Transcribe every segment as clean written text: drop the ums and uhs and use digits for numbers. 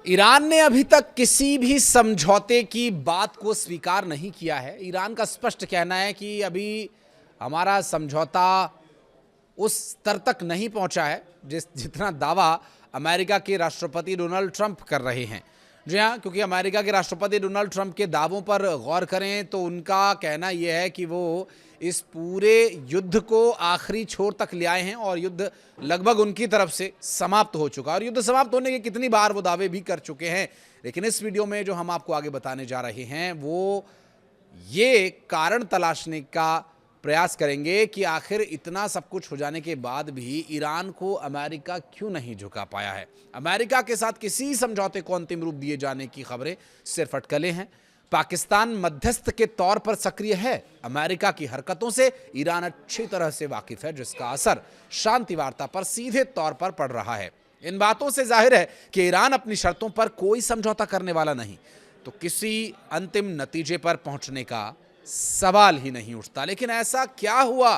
Iran ने अभी तक किसी भी समझौते की बात को स्वीकार नहीं किया है। ईरान का स्पष्ट कहना है कि अभी हमारा समझौता उस स्तर तक नहीं पहुंचा है जितना दावा अमेरिका के राष्ट्रपति डोनाल्ड ट्रंप कर रहे हैं। जी हाँ, क्योंकि अमेरिका के राष्ट्रपति डोनाल्ड ट्रंप के दावों पर गौर करें तो उनका कहना यह है कि वो इस पूरे युद्ध को आखिरी छोर तक ले आए हैं और युद्ध लगभग उनकी तरफ से समाप्त हो चुका है। और युद्ध समाप्त होने के कितनी बार वो दावे भी कर चुके हैं, लेकिन इस वीडियो में जो हम आपको आगे बताने जा रहे हैं वो ये कारण तलाशने का प्रयास करेंगे कि आखिर इतना सब कुछ हो जाने के बाद भी ईरान को अमेरिका क्यों नहीं झुका पाया है। अमेरिका के साथ किसी समझौते को अंतिम रूप दिए जाने की खबरें सिर्फ अटकलें हैं। पाकिस्तान मध्यस्थ के तौर पर सक्रिय है। अमेरिका की हरकतों से ईरान अच्छी तरह से वाकिफ है, जिसका असर शांति वार्ता पर सीधे तौर पर पड़ रहा है। इन बातों से जाहिर है कि ईरान अपनी शर्तों पर कोई समझौता करने वाला नहीं, तो किसी अंतिम नतीजे पर पहुंचने का सवाल ही नहीं उठता। लेकिन ऐसा क्या हुआ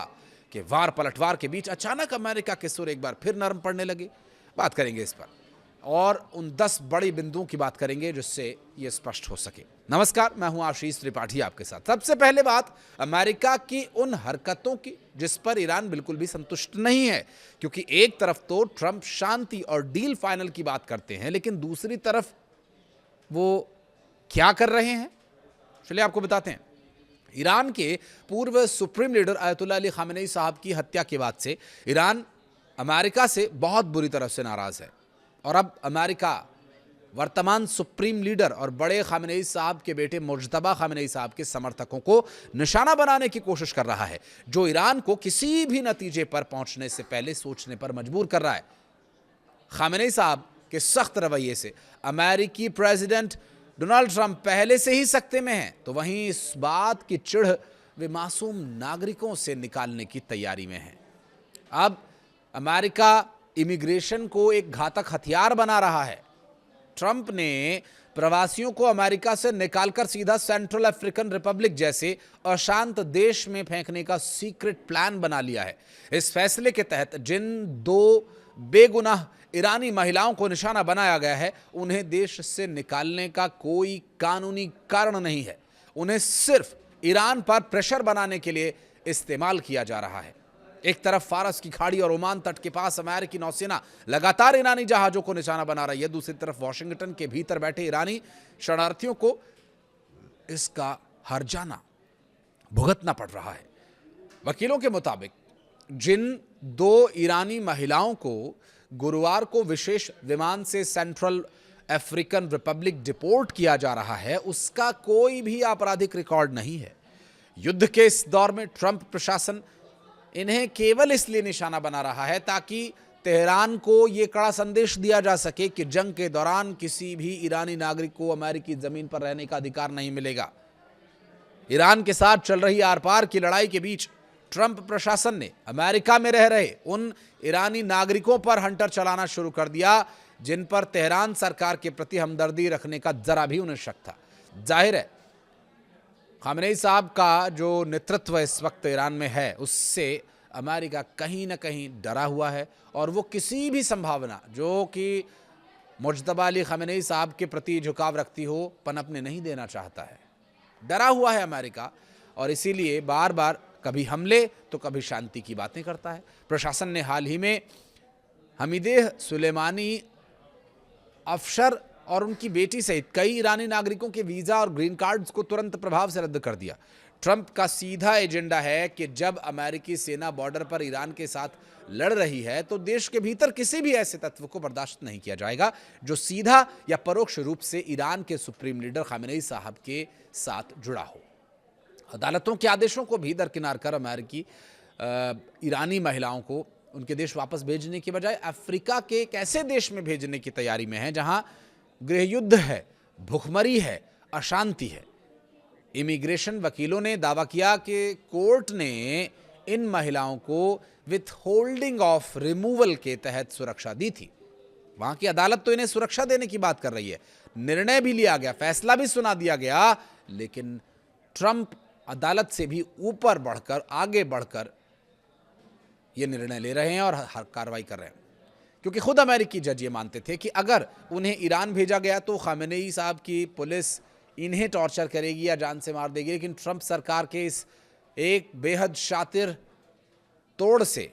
कि वार पलटवार के बीच अचानक अमेरिका के सुर एक बार फिर नरम पड़ने लगे? बात करेंगे इस पर और उन 10 बड़ी बिंदुओं की बात करेंगे जिससे यह स्पष्ट हो सके। नमस्कार, मैं हूं आशीष त्रिपाठी आपके साथ। सबसे पहले बात अमेरिका की उन हरकतों की जिस पर ईरान बिल्कुल भी संतुष्ट नहीं है, क्योंकि एक तरफ तो ट्रंप शांति और डील फाइनल की बात करते हैं, लेकिन दूसरी तरफ वो क्या कर रहे हैं चलिए आपको बताते हैं। ईरान के पूर्व सुप्रीम लीडर अयतुल्ला अली खामेनेई साहब की हत्या के बाद से ईरान अमेरिका से बहुत बुरी तरह से नाराज है और अब अमेरिका वर्तमान सुप्रीम लीडर और बड़े खामेनेई साहब के बेटे मुज्तबा खामेनेई साहब के समर्थकों को निशाना बनाने की कोशिश कर रहा है, जो ईरान को किसी भी नतीजे पर पहुंचने से पहले सोचने पर मजबूर कर रहा है। खामेनेई साहब के सख्त रवैये से अमेरिकी प्रेसिडेंट डोनाल्ड ट्रंप पहले से ही सख्ते में हैं, तो वहीं इस बात की चिढ़ वे मासूम नागरिकों से निकालने की तैयारी में हैं। अब अमेरिका इमिग्रेशन को एक घातक हथियार बना रहा है। ट्रंप ने प्रवासियों को अमेरिका से निकालकर सीधा सेंट्रल अफ्रीकन रिपब्लिक जैसे अशांत देश में फेंकने का सीक्रेट प्लान बना लिया है। इस फैसले के तहत जिन 2 बेगुनाह ईरानी महिलाओं को निशाना बनाया गया है, उन्हें देश से निकालने का कोई कानूनी कारण नहीं है। उन्हें सिर्फ ईरान पर प्रेशर बनाने के लिए इस्तेमाल किया जा रहा है। एक तरफ फारस की खाड़ी और ओमान तट के पास अमेरिकी नौसेना लगातार ईरानी जहाजों को निशाना बना रही है, दूसरी तरफ वॉशिंगटन के भीतर बैठे ईरानी शरणार्थियों को इसका हर्जाना भुगतना पड़ रहा है। वकीलों के मुताबिक जिन 2 ईरानी महिलाओं को गुरुवार को विशेष विमान से सेंट्रल अफ्रीकन रिपब्लिक डिपोर्ट किया जा रहा है, उसका कोई भी आपराधिक रिकॉर्ड नहीं है। युद्ध के इस दौर में ट्रंप प्रशासन इन्हें केवल इसलिए निशाना बना रहा है ताकि तेहरान को यह कड़ा संदेश दिया जा सके कि जंग के दौरान किसी भी ईरानी नागरिक को अमेरिकी जमीन पर रहने का अधिकार नहीं मिलेगा। ईरान के साथ चल रही आर पार की लड़ाई के बीच ट्रंप प्रशासन ने अमेरिका में रह रहे उन ईरानी नागरिकों पर हंटर चलाना शुरू कर दिया जिन पर तेहरान सरकार के प्रति हमदर्दी रखने का जरा भी उन्हें शक था। जाहिर है खामेनेई साहब का जो नेतृत्व इस वक्त ईरान में है, उससे अमेरिका कहीं ना कहीं डरा हुआ है और वो किसी भी संभावना जो कि मुज्तबा अली खामेनेई साहब के प्रति झुकाव रखती हो, पनपने नहीं देना चाहता है। डरा हुआ है अमेरिका और इसीलिए बार बार कभी हमले तो कभी शांति की बातें करता है। प्रशासन ने हाल ही में हमीदेह सुलेमानी अफसर और उनकी बेटी सहित कई ईरानी नागरिकों के वीज़ा और ग्रीन कार्ड्स को तुरंत प्रभाव से रद्द कर दिया। ट्रंप का सीधा एजेंडा है कि जब अमेरिकी सेना बॉर्डर पर ईरान के साथ लड़ रही है तो देश के भीतर किसी भी ऐसे तत्व को बर्दाश्त नहीं किया जाएगा जो सीधा या परोक्ष रूप से ईरान के सुप्रीम लीडर खामेनेई साहब के साथ जुड़ा हो। अदालतों के आदेशों को भी दरकिनार कर अमेरिकी ईरानी महिलाओं को उनके देश वापस भेजने की बजाय अफ्रीका के एक ऐसे देश में भेजने की तैयारी में है जहां गृहयुद्ध है, भुखमरी है, अशांति है। इमिग्रेशन वकीलों ने दावा किया कि कोर्ट ने इन महिलाओं को विथ होल्डिंग ऑफ रिमूवल के तहत सुरक्षा दी थी। वहां की अदालत तो इन्हें सुरक्षा देने की बात कर रही है। निर्णय भी लिया गया, फैसला भी सुना दिया गया, लेकिन ट्रंप अदालत से भी ऊपर बढ़कर, आगे बढ़कर ये निर्णय ले रहे हैं और हर कार्रवाई कर रहे हैं, क्योंकि खुद अमेरिकी जज ये मानते थे कि अगर उन्हें ईरान भेजा गया तो खामेनेई साहब की पुलिस इन्हें टॉर्चर करेगी या जान से मार देगी। लेकिन ट्रंप सरकार के इस एक बेहद शातिर तोड़ से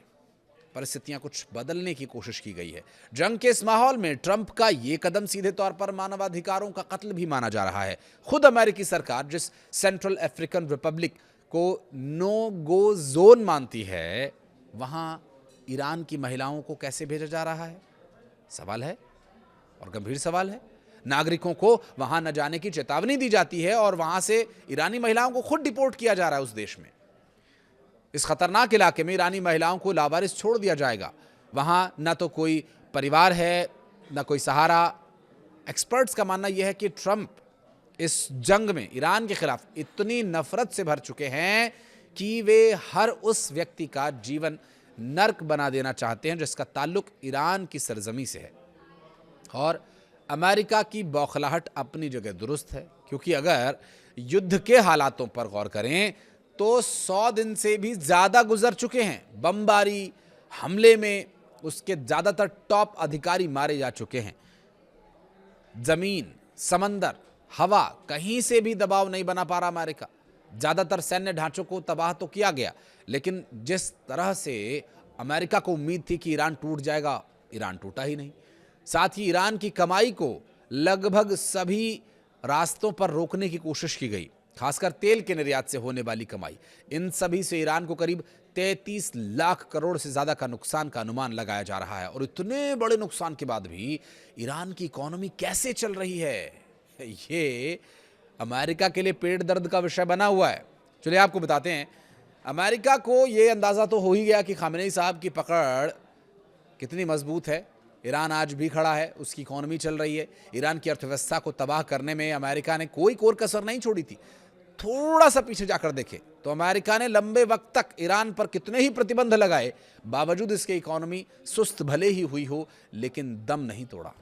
परिस्थितियां कुछ बदलने की कोशिश की गई है। जंग के इस माहौल में ट्रंप का यह कदम सीधे तौर पर मानवाधिकारों का कत्ल भी माना जा रहा है। खुद अमेरिकी सरकार जिस सेंट्रल अफ्रीकन रिपब्लिक को नो गो जोन मानती है, वहां ईरान की महिलाओं को कैसे भेजा जा रहा है? सवाल है और गंभीर सवाल है। नागरिकों को वहां न जाने की चेतावनी दी जाती है और वहां से ईरानी महिलाओं को खुद डिपोर्ट किया जा रहा है उस देश में। इस खतरनाक इलाके में ईरानी महिलाओं को लावारिस छोड़ दिया जाएगा। वहां न तो कोई परिवार है, न कोई सहारा। एक्सपर्ट्स का मानना यह है कि ट्रंप इस जंग में ईरान के खिलाफ इतनी नफरत से भर चुके हैं कि वे हर उस व्यक्ति का जीवन नर्क बना देना चाहते हैं जिसका ताल्लुक ईरान की सरजमी से है। और अमेरिका की बौखलाहट अपनी जगह दुरुस्त है, क्योंकि अगर युद्ध के हालातों पर गौर करें तो 100 दिन से भी ज्यादा गुजर चुके हैं। बमबारी हमले में उसके ज्यादातर टॉप अधिकारी मारे जा चुके हैं। जमीन, समंदर, हवा, कहीं से भी दबाव नहीं बना पा रहा अमेरिका। ज्यादातर सैन्य ढांचों को तबाह तो किया गया, लेकिन जिस तरह से अमेरिका को उम्मीद थी कि ईरान टूट जाएगा, ईरान टूटा ही नहीं। साथ ही ईरान की कमाई को लगभग सभी रास्तों पर रोकने की कोशिश की गई, खासकर तेल के निर्यात से होने वाली कमाई। इन सभी से ईरान को करीब 33 लाख करोड़ से ज्यादा का नुकसान का अनुमान लगाया जा रहा है। और इतने बड़े नुकसान के बाद भी ईरान की इकोनॉमी कैसे चल रही है, ये अमेरिका के लिए पेट दर्द का विषय बना हुआ है। चलिए आपको बताते हैं। अमेरिका को यह अंदाजा तो हो ही गया कि खामेनेई साहब की पकड़ कितनी मजबूत है। ईरान आज भी खड़ा है, उसकी इकोनॉमी चल रही है। ईरान की अर्थव्यवस्था को तबाह करने में अमेरिका ने कोई कोर कसर नहीं छोड़ी थी। थोड़ा सा पीछे जाकर देखें तो अमेरिका ने लंबे वक्त तक ईरान पर कितने ही प्रतिबंध लगाए, बावजूद इसके इकोनॉमी सुस्त भले ही हुई हो, लेकिन दम नहीं तोड़ा।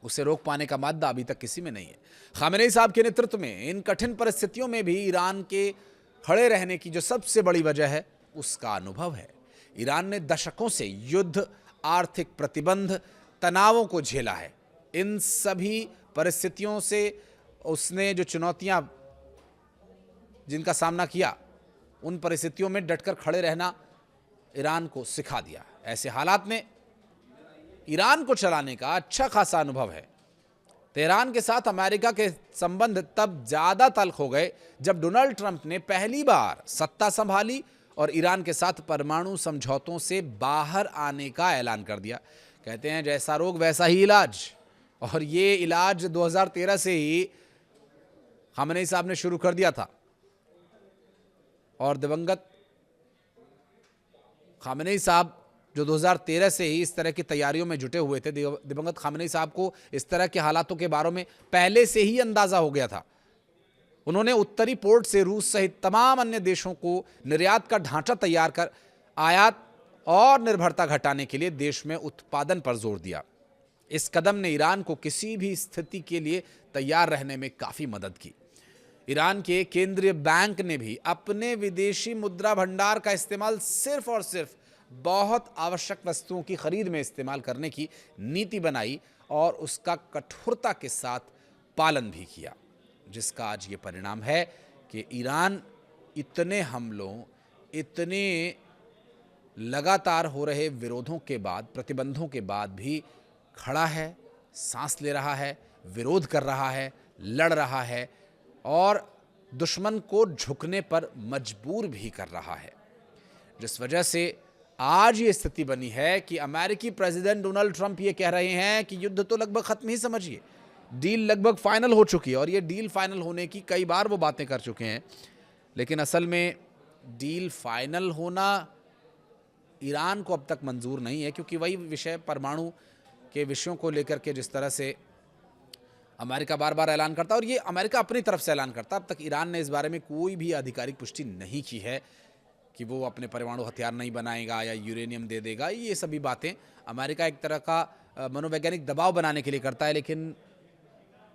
उसे रोक पाने का मादा अभी तक किसी में नहीं है। खामेनेई साहब के नेतृत्व में इन कठिन परिस्थितियों में भी ईरान के खड़े रहने की जो सबसे बड़ी वजह है, उसका अनुभव है। ईरान ने दशकों से युद्ध, आर्थिक प्रतिबंध, तनावों को झेला है। इन सभी परिस्थितियों से उसने जो चुनौतियां जिनका सामना किया, उन परिस्थितियों में डटकर खड़े रहना ईरान को सिखा दिया। ऐसे हालात में ईरान को चलाने का अच्छा खासा अनुभव है। तेहरान के साथ अमेरिका के संबंध तब ज्यादा तल्ख हो गए जब डोनाल्ड ट्रंप ने पहली बार सत्ता संभाली और ईरान के साथ परमाणु समझौतों से बाहर आने का ऐलान कर दिया। कहते हैं जैसा रोग वैसा ही इलाज, और ये इलाज 2013 से ही खामेनेई साहब ने शुरू कर दिया था। और दिवंगत खामेनेई साहब जो 2013 से ही इस तरह की तैयारियों में जुटे हुए थे, दिवंगत खामेनेई साहब को इस तरह के हालातों के बारे में पहले से ही अंदाजा हो गया था। उन्होंने उत्तरी पोर्ट से रूस सहित तमाम अन्य देशों को निर्यात का ढांचा तैयार कर आयात और निर्भरता घटाने के लिए देश में उत्पादन पर जोर दिया। इस कदम ने ईरान को किसी भी स्थिति के लिए तैयार रहने में काफी मदद की। ईरान के केंद्रीय बैंक ने भी अपने विदेशी मुद्रा भंडार का इस्तेमाल सिर्फ और सिर्फ बहुत आवश्यक वस्तुओं की खरीद में इस्तेमाल करने की नीति बनाई और उसका कठोरता के साथ पालन भी किया, जिसका आज ये परिणाम है कि ईरान इतने हमलों, इतने लगातार हो रहे विरोधों के बाद, प्रतिबंधों के बाद भी खड़ा है, सांस ले रहा है, विरोध कर रहा है, लड़ रहा है और दुश्मन को झुकने पर मजबूर भी कर रहा है। जिस वजह से आज ये स्थिति बनी है कि अमेरिकी प्रेसिडेंट डोनाल्ड ट्रंप ये कह रहे हैं कि युद्ध तो लगभग खत्म ही समझिए, डील लगभग फाइनल हो चुकी है। और ये डील फाइनल होने की कई बार वो बातें कर चुके हैं, लेकिन असल में डील फाइनल होना ईरान को अब तक मंजूर नहीं है, क्योंकि वही विषय परमाणु के विषयों को लेकर के जिस तरह से अमेरिका बार बार ऐलान करता है, और ये अमेरिका अपनी तरफ से ऐलान करता है, अब तक ईरान ने इस बारे में कोई भी आधिकारिक पुष्टि नहीं की है कि वो अपने परमाणु हथियार नहीं बनाएगा या यूरेनियम दे देगा। ये सभी बातें अमेरिका एक तरह का मनोवैज्ञानिक दबाव बनाने के लिए करता है। लेकिन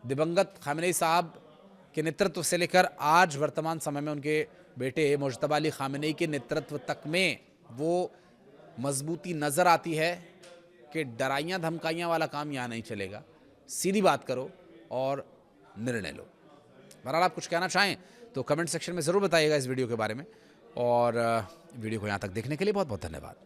दिवंगत खामेनेई साहब के नेतृत्व से लेकर आज वर्तमान समय में उनके बेटे मुज्तबा अली खामेनेई के नेतृत्व तक में वो मजबूती नज़र आती है कि डराइयाँ धमकाइयाँ वाला काम यहाँ नहीं चलेगा। सीधी बात करो और निर्णय लो। बहरहाल आप कुछ कहना चाहें तो कमेंट सेक्शन में ज़रूर बताइएगा इस वीडियो के बारे में, और वीडियो को यहाँ तक देखने के लिए बहुत बहुत धन्यवाद।